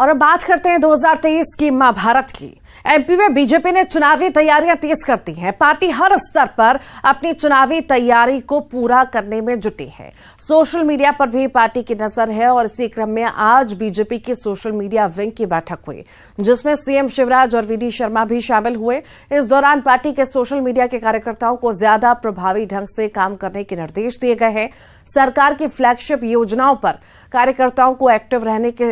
और अब बात करते हैं 2023 की महाभारत की। एमपी में बीजेपी ने चुनावी तैयारियां तेज कर दी हैं। पार्टी हर स्तर पर अपनी चुनावी तैयारी को पूरा करने में जुटी है। सोशल मीडिया पर भी पार्टी की नजर है और इसी क्रम में आज बीजेपी की सोशल मीडिया विंग की बैठक हुई, जिसमें सीएम शिवराज और वीडी शर्मा भी शामिल हुए। इस दौरान पार्टी के सोशल मीडिया के कार्यकर्ताओं को ज्यादा प्रभावी ढंग से काम करने के निर्देश दिए गए हैं। सरकार की फ्लैगशिप योजनाओं पर कार्यकर्ताओं को एक्टिव रहने के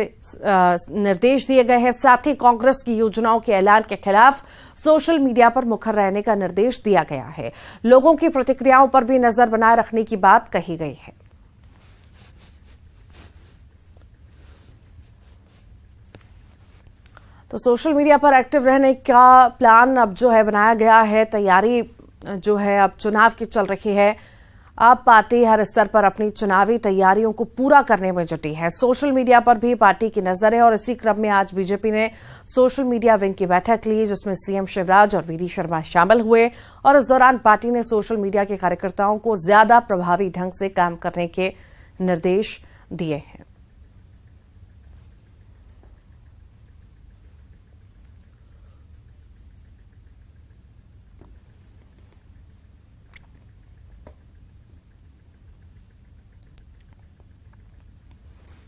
निर्देश दिए गए हैं। साथ ही कांग्रेस की योजनाओं के ऐलान के खिलाफ सोशल मीडिया पर मुखर रहने का निर्देश दिया गया है। लोगों की प्रतिक्रियाओं पर भी नजर बनाए रखने की बात कही गई है। तो सोशल मीडिया पर एक्टिव रहने का प्लान अब जो है बनाया गया है। तैयारी जो है अब चुनाव की चल रही है। अब पार्टी हर स्तर पर अपनी चुनावी तैयारियों को पूरा करने में जुटी है। सोशल मीडिया पर भी पार्टी की नजर है और इसी क्रम में आज बीजेपी ने सोशल मीडिया विंग की बैठक ली, जिसमें सीएम शिवराज और वीडी शर्मा शामिल हुए। और इस दौरान पार्टी ने सोशल मीडिया के कार्यकर्ताओं को ज्यादा प्रभावी ढंग से काम करने के निर्देश दिए हैं।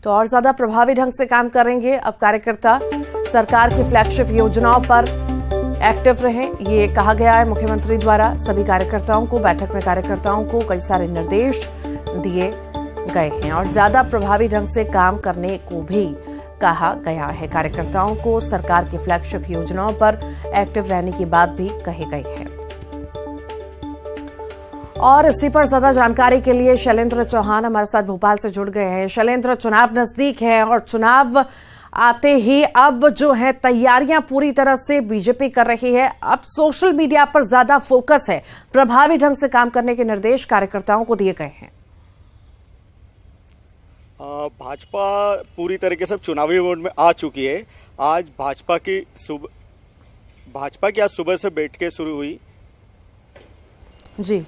तो और ज्यादा प्रभावी ढंग से काम करेंगे अब कार्यकर्ता। सरकार की फ्लैगशिप योजनाओं पर एक्टिव रहें, ये कहा गया है मुख्यमंत्री द्वारा सभी कार्यकर्ताओं को। बैठक में कार्यकर्ताओं को कई सारे निर्देश दिए गए हैं और ज्यादा प्रभावी ढंग से काम करने को भी कहा गया है। कार्यकर्ताओं को सरकार की फ्लैगशिप योजनाओं पर एक्टिव रहने की बात भी कही गई है। और इसी पर ज्यादा जानकारी के लिए शैलेंद्र चौहान हमारे साथ भोपाल से जुड़ गए हैं। शैलेंद्र, चुनाव नजदीक है और चुनाव आते ही अब जो है तैयारियां पूरी तरह से बीजेपी कर रही है। अब सोशल मीडिया पर ज्यादा फोकस है, प्रभावी ढंग से काम करने के निर्देश कार्यकर्ताओं को दिए गए हैं। भाजपा पूरी तरीके से चुनावी मोड में आ चुकी है। आज भाजपा की आज सुबह से बैठकें शुरू हुई। जी,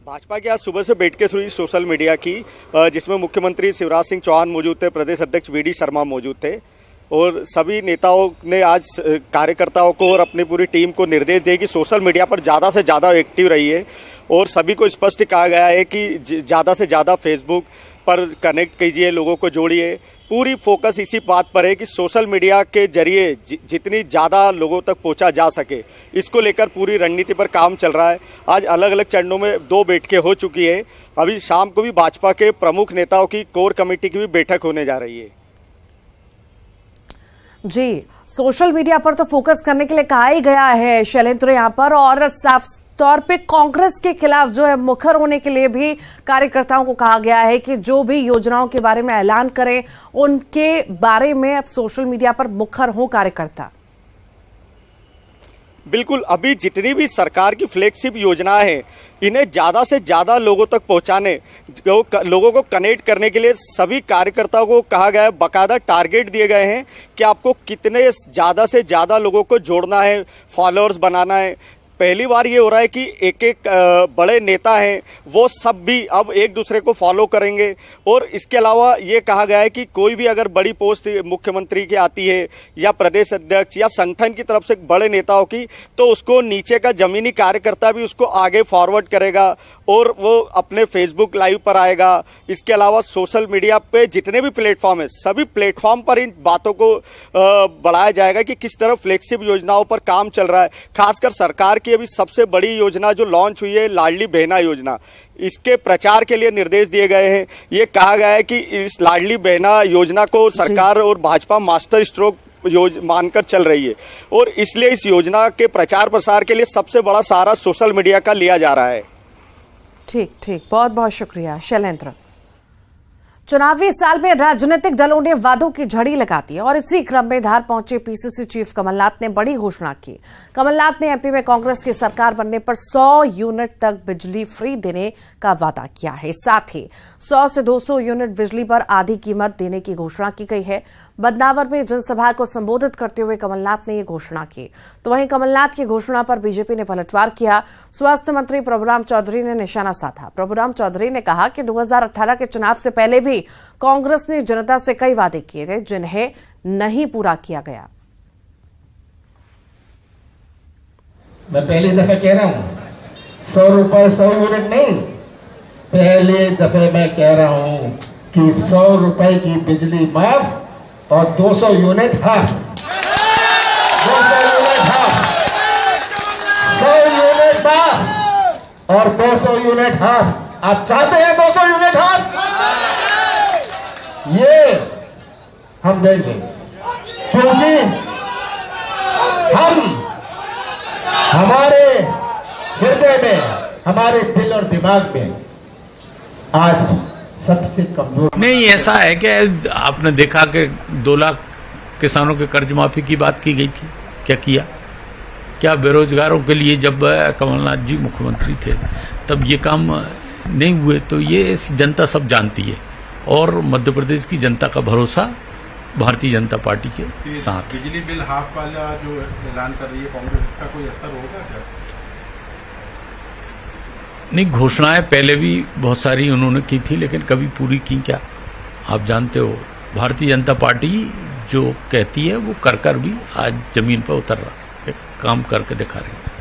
भाजपा की आज सुबह से बैठकें शुरू हुई सोशल मीडिया की, जिसमें मुख्यमंत्री शिवराज सिंह चौहान मौजूद थे, प्रदेश अध्यक्ष वीडी शर्मा मौजूद थे और सभी नेताओं ने आज कार्यकर्ताओं को और अपनी पूरी टीम को निर्देश दिए कि सोशल मीडिया पर ज़्यादा से ज़्यादा एक्टिव रहिए। और सभी को स्पष्ट कहा गया है कि ज़्यादा से ज़्यादा फेसबुक पर कनेक्ट कीजिए, लोगों को जोड़िए। पूरी फोकस इसी बात पर है कि सोशल मीडिया के जरिए जितनी ज़्यादा लोगों तक पहुंचा जा सके, इसको लेकर पूरी रणनीति पर काम चल रहा है। आज अलग अलग चरणों में 2 बैठकें हो चुकी है। अभी शाम को भी भाजपा के प्रमुख नेताओं की कोर कमेटी की भी बैठक होने जा रही है। जी, सोशल मीडिया पर तो फोकस करने के लिए कहा ही गया है शैलेंद्र यहाँ पर, और साफ तौर पे कांग्रेस के खिलाफ जो है मुखर होने के लिए भी कार्यकर्ताओं को कहा गया है कि जो भी योजनाओं के बारे में ऐलान करें उनके बारे में अब सोशल मीडिया पर मुखर हो कार्यकर्ता। बिल्कुल, अभी जितनी भी सरकार की फ्लैगशिप योजनाएं हैं, इन्हें ज़्यादा से ज़्यादा लोगों तक पहुंचाने, लोगों को कनेक्ट करने के लिए सभी कार्यकर्ताओं को कहा गया है। बाकायदा टारगेट दिए गए हैं कि आपको कितने ज़्यादा से ज़्यादा लोगों को जोड़ना है, फॉलोअर्स बनाना है। पहली बार ये हो रहा है कि एक एक बड़े नेता हैं वो सब भी अब एक दूसरे को फॉलो करेंगे। और इसके अलावा ये कहा गया है कि कोई भी अगर बड़ी पोस्ट मुख्यमंत्री की आती है या प्रदेश अध्यक्ष या संगठन की तरफ से बड़े नेताओं की, तो उसको नीचे का जमीनी कार्यकर्ता भी उसको आगे फॉरवर्ड करेगा और वो अपने फेसबुक लाइव पर आएगा। इसके अलावा सोशल मीडिया पे जितने भी प्लेटफॉर्म है, सभी प्लेटफॉर्म पर इन बातों को बढ़ाया जाएगा कि किस तरह फ्लैगशिप योजनाओं पर काम चल रहा है। खासकर सरकार की अभी सबसे बड़ी योजना जो लॉन्च हुई है, लाडली बहना योजना, इसके प्रचार के लिए निर्देश दिए गए हैं। ये कहा गया है कि इस लाडली बहना योजना को सरकार और भाजपा मास्टर स्ट्रोक मानकर चल रही है और इसलिए इस योजना के प्रचार प्रसार के लिए सबसे बड़ा सहारा सोशल मीडिया का लिया जा रहा है। ठीक, बहुत बहुत शुक्रिया शैलेंद्र। चुनावी साल में राजनीतिक दलों ने वादों की झड़ी लगा दी और इसी क्रम में धार पहुंचे पीसीसी चीफ कमलनाथ ने बड़ी घोषणा की। कमलनाथ ने एमपी में कांग्रेस की सरकार बनने पर 100 यूनिट तक बिजली फ्री देने का वादा किया है। साथ ही 100 से 200 यूनिट बिजली पर आधी कीमत देने की घोषणा की गई है। बदनावर में जनसभा को संबोधित करते हुए कमलनाथ ने ये घोषणा की। तो वहीं कमलनाथ की घोषणा पर बीजेपी ने पलटवार किया। स्वास्थ्य मंत्री प्रभुराम चौधरी ने निशाना साधा। प्रभुराम चौधरी ने कहा कि 2018 के चुनाव से पहले भी कांग्रेस ने जनता से कई वादे किए थे जिन्हें नहीं पूरा किया गया। मैं पहली दफे कह रहा हूं 100 रुपए 100 यूनिट नहीं, पहले दफे मैं कह रहा हूं कि 100 रुपए की बिजली माफ और 200 unit half. 200 unit half, 100 unit माफ और 200 यूनिट हाफ। आप चाहते हैं 200 यूनिट हाफ? ये हम देंगे, क्योंकि हम हमारे हृदय में, हमारे दिल और दिमाग में आज सबसे कमजोर नहीं। ऐसा है कि आपने देखा कि 2 लाख किसानों के कर्ज माफी की बात की गई थी, क्या किया? क्या बेरोजगारों के लिए जब कमलनाथ जी मुख्यमंत्री थे तब ये काम नहीं हुए? तो ये जनता सब जानती है और मध्य प्रदेश की जनता का भरोसा भारतीय जनता पार्टी के साथ। बिजली बिल हाफ वाला जो ऐलान कर रही है कांग्रेस, इसका कोई असर होगा क्या? नहीं, घोषणाएं पहले भी बहुत सारी उन्होंने की थी लेकिन कभी पूरी की क्या? आप जानते हो भारतीय जनता पार्टी जो कहती है वो कर भी आज जमीन पर उतर रहा है, काम करके दिखा रही है।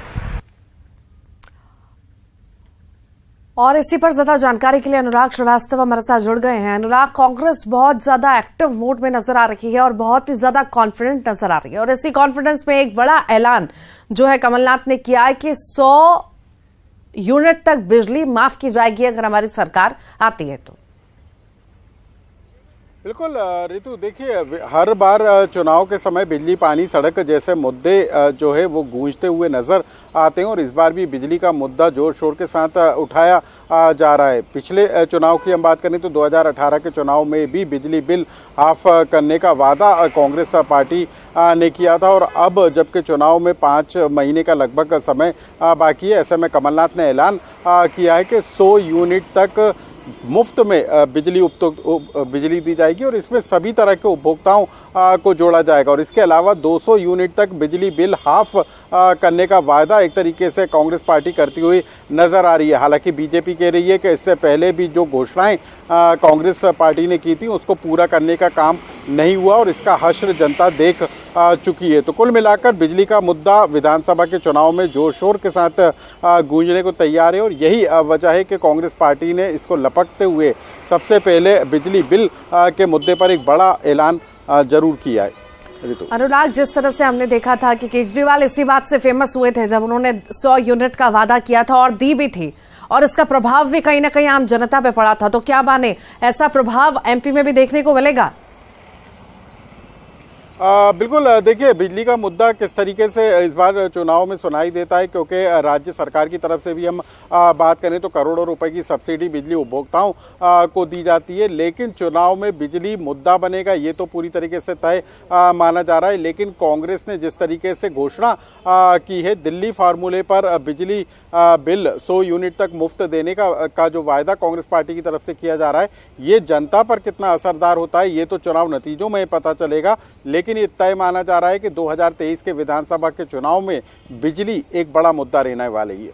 और इसी पर ज्यादा जानकारी के लिए अनुराग श्रीवास्तव हमारे साथ जुड़ गए हैं। अनुराग, कांग्रेस बहुत ज्यादा एक्टिव मोड में नजर आ रही है और बहुत ही ज्यादा कॉन्फिडेंट नजर आ रही है और इसी कॉन्फिडेंस में एक बड़ा ऐलान जो है कमलनाथ ने किया है कि 100 यूनिट तक बिजली माफ की जाएगी अगर हमारी सरकार आती है तो। बिल्कुल रितु, देखिए हर बार चुनाव के समय बिजली, पानी, सड़क जैसे मुद्दे जो है वो गूंजते हुए नजर आते हैं और इस बार भी बिजली का मुद्दा जोर शोर के साथ उठाया जा रहा है। पिछले चुनाव की हम बात करें तो 2018 के चुनाव में भी बिजली बिल हाफ करने का वादा कांग्रेस पार्टी ने किया था और अब जबकि चुनाव में 5 महीने का लगभग समय बाकी है, ऐसे में कमलनाथ ने ऐलान किया है कि 100 यूनिट तक मुफ्त में बिजली दी जाएगी और इसमें सभी तरह के उपभोक्ताओं को जोड़ा जाएगा और इसके अलावा 200 यूनिट तक बिजली बिल हाफ करने का वायदा एक तरीके से कांग्रेस पार्टी करती हुई नजर आ रही है। हालांकि बीजेपी कह रही है कि इससे पहले भी जो घोषणाएं कांग्रेस पार्टी ने की थी उसको पूरा करने का काम नहीं हुआ और इसका हश्र जनता देख चुकी है। तो कुल मिलाकर बिजली का मुद्दा विधानसभा के चुनाव में जोर शोर के साथ गूंजने को तैयार है और यही वजह है कि कांग्रेस पार्टी ने इसको लपकते हुए सबसे पहले बिजली बिल के मुद्दे पर एक बड़ा ऐलान जरूर किया है। अनुराग, जिस तरह से हमने देखा था कि केजरीवाल इसी बात से फेमस हुए थे जब उन्होंने 100 यूनिट का वादा किया था और दी भी थी और इसका प्रभाव भी कहीं ना कहीं आम जनता पे पड़ा था, तो क्या माने ऐसा प्रभाव एमपी में भी देखने को मिलेगा? बिल्कुल, देखिए बिजली का मुद्दा किस तरीके से इस बार चुनाव में सुनाई देता है, क्योंकि राज्य सरकार की तरफ से भी हम बात करें तो करोड़ों रुपए की सब्सिडी बिजली उपभोक्ताओं को दी जाती है, लेकिन चुनाव में बिजली मुद्दा बनेगा ये तो पूरी तरीके से तय माना जा रहा है। लेकिन कांग्रेस ने जिस तरीके से घोषणा की है दिल्ली फार्मूले पर बिजली बिल 100 यूनिट तक मुफ्त देने का जो वायदा कांग्रेस पार्टी की तरफ से किया जा रहा है, ये जनता पर कितना असरदार होता है ये तो चुनाव नतीजों में पता चलेगा। लेकिन ये तय माना जा रहा है कि 2023 के विधानसभा के चुनाव में बिजली एक बड़ा मुद्दा रहने वाली है।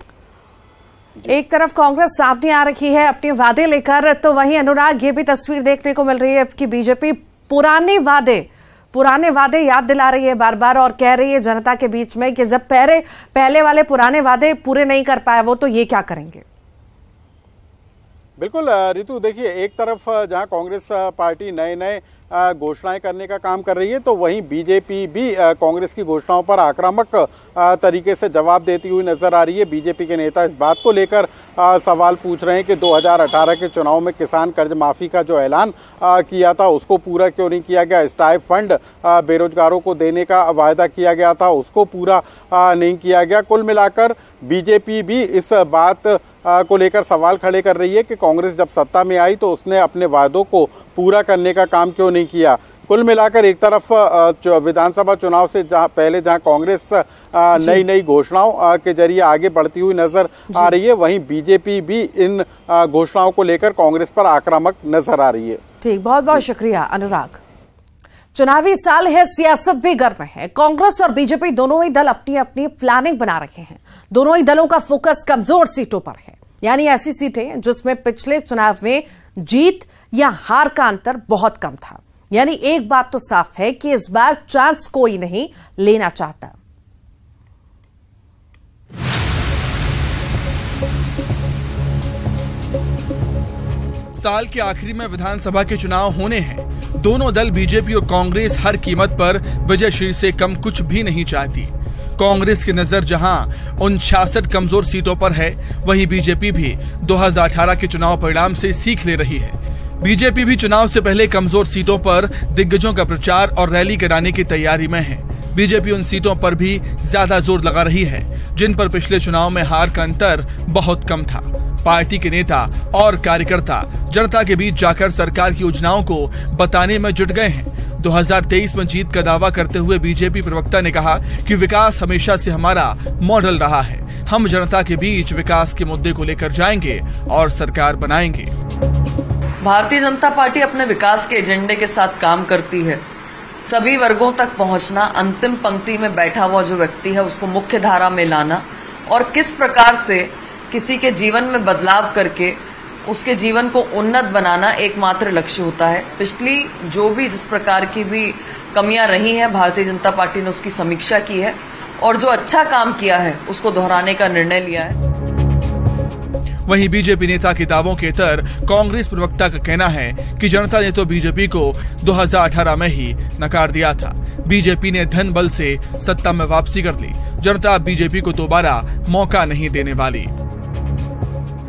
एक तरफ कांग्रेस सामने आ रही है अपने वादे लेकर, तो वहीं अनुराग ये भी तस्वीर देखने को मिल रही है कि बीजेपी पुराने वादे याद दिला रही है बार बार और कह रही है जनता के बीच में कि जब पहले वाले पुराने वादे पूरे नहीं कर पाए वो तो ये क्या करेंगे। बिल्कुल रितु, देखिए एक तरफ जहां कांग्रेस पार्टी नए घोषणाएं करने का काम कर रही है तो वहीं बीजेपी भी कांग्रेस की घोषणाओं पर आक्रामक तरीके से जवाब देती हुई नजर आ रही है। बीजेपी के नेता इस बात को लेकर सवाल पूछ रहे हैं कि 2018 के चुनाव में किसान कर्ज माफी का जो ऐलान किया था उसको पूरा क्यों नहीं किया गया, स्टाइप फंड बेरोजगारों को देने का वायदा किया गया था उसको पूरा नहीं किया गया। कुल मिलाकर बीजेपी भी इस बात को लेकर सवाल खड़े कर रही है कि कांग्रेस जब सत्ता में आई तो उसने अपने वादों को पूरा करने का काम क्यों नहीं किया। कुल मिलाकर एक तरफ विधानसभा चुनाव से पहले जहां कांग्रेस नई घोषणाओं के जरिए आगे बढ़ती हुई नजर आ रही है, वहीं बीजेपी भी इन घोषणाओं को लेकर कांग्रेस पर आक्रामक नजर आ रही है। ठीक, बहुत बहुत शुक्रिया अनुराग। चुनावी साल है, सियासत भी गर्म है। कांग्रेस और बीजेपी दोनों ही दल अपनी अपनी प्लानिंग बना रहे हैं। दोनों ही दलों का फोकस कमजोर सीटों पर है, यानी ऐसी सीटें जिसमें पिछले चुनाव में जीत या हार का अंतर बहुत कम था। यानी एक बात तो साफ है कि इस बार चांस कोई नहीं लेना चाहता। साल के आखिरी में विधानसभा के चुनाव होने हैं। दोनों दल बीजेपी और कांग्रेस हर कीमत पर विजयश्री से कम कुछ भी नहीं चाहती। कांग्रेस की नजर जहां 59 कमजोर सीटों पर है, वहीं बीजेपी भी 2018 के चुनाव परिणाम से सीख ले रही है। बीजेपी भी चुनाव से पहले कमजोर सीटों पर दिग्गजों का प्रचार और रैली कराने की तैयारी में है। बीजेपी उन सीटों पर भी ज्यादा जोर लगा रही है जिन पर पिछले चुनाव में हार का अंतर बहुत कम था। पार्टी के नेता और कार्यकर्ता जनता के बीच जाकर सरकार की योजनाओं को बताने में जुट गए हैं। 2023 में जीत का दावा करते हुए बीजेपी प्रवक्ता ने कहा कि विकास हमेशा से हमारा मॉडल रहा है। हम जनता के बीच विकास के मुद्दे को लेकर जाएंगे और सरकार बनाएंगे। भारतीय जनता पार्टी अपने विकास के एजेंडे के साथ काम करती है। सभी वर्गों तक पहुंचना, अंतिम पंक्ति में बैठा हुआ जो व्यक्ति है उसको मुख्य धारा में लाना और किस प्रकार से किसी के जीवन में बदलाव करके उसके जीवन को उन्नत बनाना एकमात्र लक्ष्य होता है। पिछली जो भी जिस प्रकार की भी कमियां रही हैं, भारतीय जनता पार्टी ने उसकी समीक्षा की है और जो अच्छा काम किया है उसको दोहराने का निर्णय लिया है। वहीं बीजेपी नेता के दावों के इतर कांग्रेस प्रवक्ता का कहना है कि जनता ने तो बीजेपी को 2018 में ही नकार दिया था। बीजेपी ने धन बल से सत्ता में वापसी कर ली। जनता बीजेपी को दोबारा मौका नहीं देने वाली।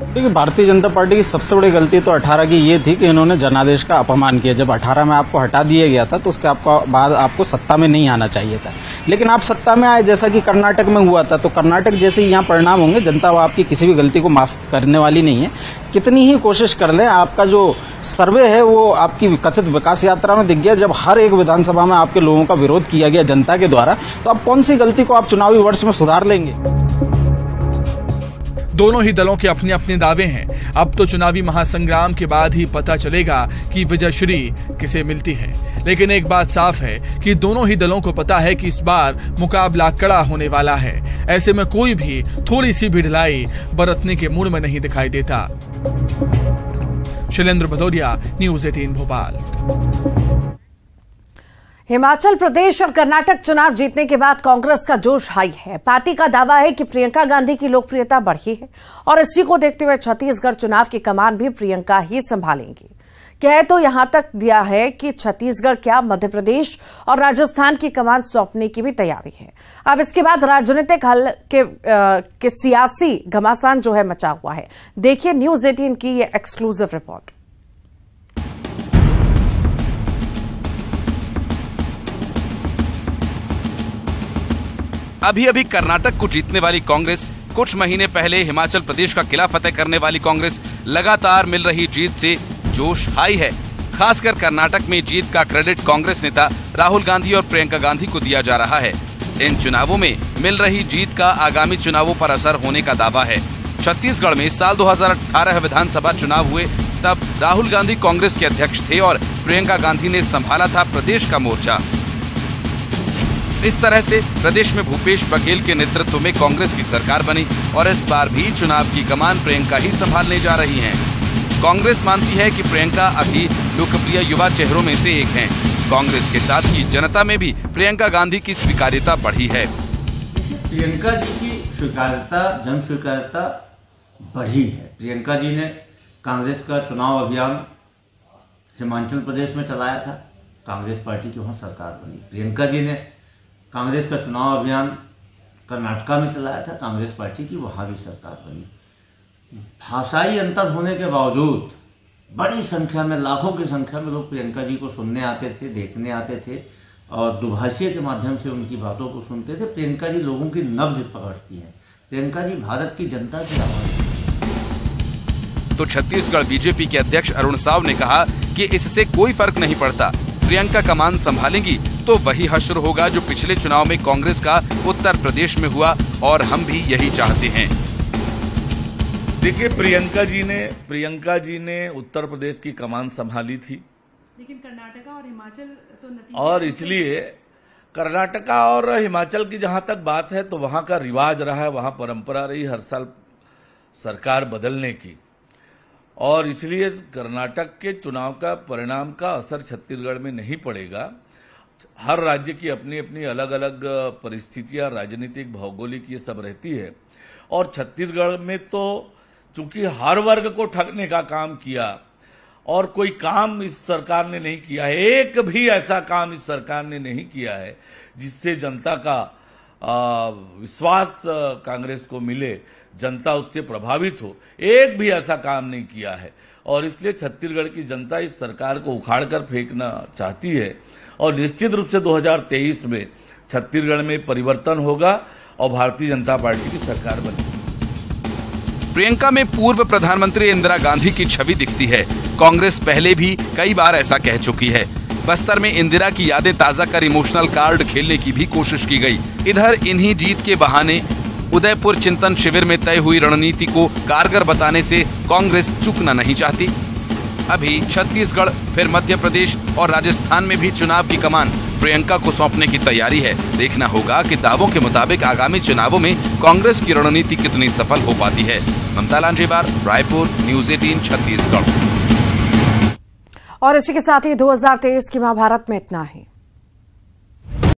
देखिए, भारतीय जनता पार्टी की सबसे बड़ी गलती तो 18 की ये थी कि इन्होंने जनादेश का अपमान किया। जब 18 में आपको हटा दिया गया था तो उसके बाद आपको सत्ता में नहीं आना चाहिए था, लेकिन आप सत्ता में आए, जैसा कि कर्नाटक में हुआ था। तो कर्नाटक जैसे ही यहाँ परिणाम होंगे, जनता आपकी किसी भी गलती को माफ करने वाली नहीं है। कितनी ही कोशिश कर लें, आपका जो सर्वे है वो आपकी कथित विकास यात्रा में दिख गया। जब हर एक विधानसभा में आपके लोगों का विरोध किया गया जनता के द्वारा, तो अब कौन सी गलती को आप चुनावी वर्ष में सुधार लेंगे? दोनों ही दलों के अपने अपने दावे हैं। अब तो चुनावी महासंग्राम के बाद ही पता चलेगा कि विजयश्री किसे मिलती है। लेकिन एक बात साफ है कि दोनों ही दलों को पता है कि इस बार मुकाबला कड़ा होने वाला है। ऐसे में कोई भी थोड़ी सी भी ढिलाई बरतने के मूड में नहीं दिखाई देता। शैलेंद्र भदौरिया, न्यूज़ 18 भोपाल। हिमाचल प्रदेश और कर्नाटक चुनाव जीतने के बाद कांग्रेस का जोश हाई है। पार्टी का दावा है कि प्रियंका गांधी की लोकप्रियता बढ़ी है और इसी को देखते हुए छत्तीसगढ़ चुनाव की कमान भी प्रियंका ही संभालेंगी। कह तो यहां तक दिया है कि छत्तीसगढ़ क्या, मध्य प्रदेश और राजस्थान की कमान सौंपने की भी तैयारी है। अब इसके बाद राजनीतिक हल के सियासी घमासान जो है मचा हुआ है। देखिए न्यूज़ 18 की ये एक्सक्लूसिव रिपोर्ट। अभी अभी कर्नाटक को जीतने वाली कांग्रेस, कुछ महीने पहले हिमाचल प्रदेश का किला फतेह करने वाली कांग्रेस, लगातार मिल रही जीत से जोश हाई है। खासकर कर्नाटक में जीत का क्रेडिट कांग्रेस नेता राहुल गांधी और प्रियंका गांधी को दिया जा रहा है। इन चुनावों में मिल रही जीत का आगामी चुनावों पर असर होने का दावा है। छत्तीसगढ़ में साल 2018 विधानसभा चुनाव हुए, तब राहुल गांधी कांग्रेस के अध्यक्ष थे और प्रियंका गांधी ने संभाला था प्रदेश का मोर्चा। इस तरह से प्रदेश में भूपेश बघेल के नेतृत्व में कांग्रेस की सरकार बनी और इस बार भी चुनाव की कमान प्रियंका ही संभालने जा रही हैं। कांग्रेस मानती है कि प्रियंका अभी लोकप्रिय युवा चेहरों में से एक हैं। कांग्रेस के साथ ही जनता में भी प्रियंका गांधी की स्वीकार्यता बढ़ी है। प्रियंका जी की स्वीकार्यता, जन स्वीकार्यता बढ़ी है। प्रियंका जी ने कांग्रेस का चुनाव अभियान हिमाचल प्रदेश में चलाया था, कांग्रेस पार्टी की वहाँ सरकार बनी। प्रियंका जी ने कांग्रेस का चुनाव अभियान कर्नाटका में चलाया था, कांग्रेस पार्टी की वहाँ भी सरकार बनी। भाषाई अंतर होने के बावजूद बड़ी संख्या में, लाखों की संख्या में लोग प्रियंका जी को सुनने आते थे, देखने आते थे और दुभाषी के माध्यम से उनकी बातों को सुनते थे। प्रियंका जी लोगों की नब्ज पकड़ती हैं। प्रियंका जी भारत की जनता की आवाज है। तो छत्तीसगढ़ बीजेपी के अध्यक्ष अरुण साव ने कहा कि इससे कोई फर्क नहीं पड़ता, प्रियंका कमान संभालेंगी तो वही हश्र होगा जो पिछले चुनाव में कांग्रेस का उत्तर प्रदेश में हुआ और हम भी यही चाहते हैं। देखिए, प्रियंका जी ने उत्तर प्रदेश की कमान संभाली थी। लेकिन कर्नाटका और हिमाचल तो और इसलिए कर्नाटका और हिमाचल की जहां तक बात है तो वहां का रिवाज रहा है, वहां परंपरा रही हर साल सरकार बदलने की, और इसलिए कर्नाटक के चुनाव का परिणाम का असर छत्तीसगढ़ में नहीं पड़ेगा। हर राज्य की अपनी अपनी अलग अलग परिस्थितियां, राजनीतिक, भौगोलिक, ये सब रहती है। और छत्तीसगढ़ में तो चूंकि हर वर्ग को ठगने का काम किया और कोई काम इस सरकार ने नहीं किया है, एक भी ऐसा काम इस सरकार ने नहीं किया है जिससे जनता का विश्वास कांग्रेस को मिले, जनता उससे प्रभावित हो, एक भी ऐसा काम नहीं किया है। और इसलिए छत्तीसगढ़ की जनता इस सरकार को उखाड़ कर फेंकना चाहती है और निश्चित रूप से 2023 में छत्तीसगढ़ में परिवर्तन होगा और भारतीय जनता पार्टी की सरकार बनेगी। प्रियंका में पूर्व प्रधानमंत्री इंदिरा गांधी की छवि दिखती है। कांग्रेस पहले भी कई बार ऐसा कह चुकी है। बस्तर में इंदिरा की यादें ताजा कर इमोशनल कार्ड खेलने की भी कोशिश की गई। इधर इन्हीं जीत के बहाने उदयपुर चिंतन शिविर में तय हुई रणनीति को कारगर बताने से कांग्रेस चूकना नहीं चाहती। अभी छत्तीसगढ़, फिर मध्य प्रदेश और राजस्थान में भी चुनाव की कमान प्रियंका को सौंपने की तैयारी है। देखना होगा कि दावों के मुताबिक आगामी चुनावों में कांग्रेस की रणनीति कितनी सफल हो पाती है। ममता लांजेवार, रायपुर, न्यूज 18 छत्तीसगढ़। और इसी के साथ ही 2023 की महाभारत में इतना ही।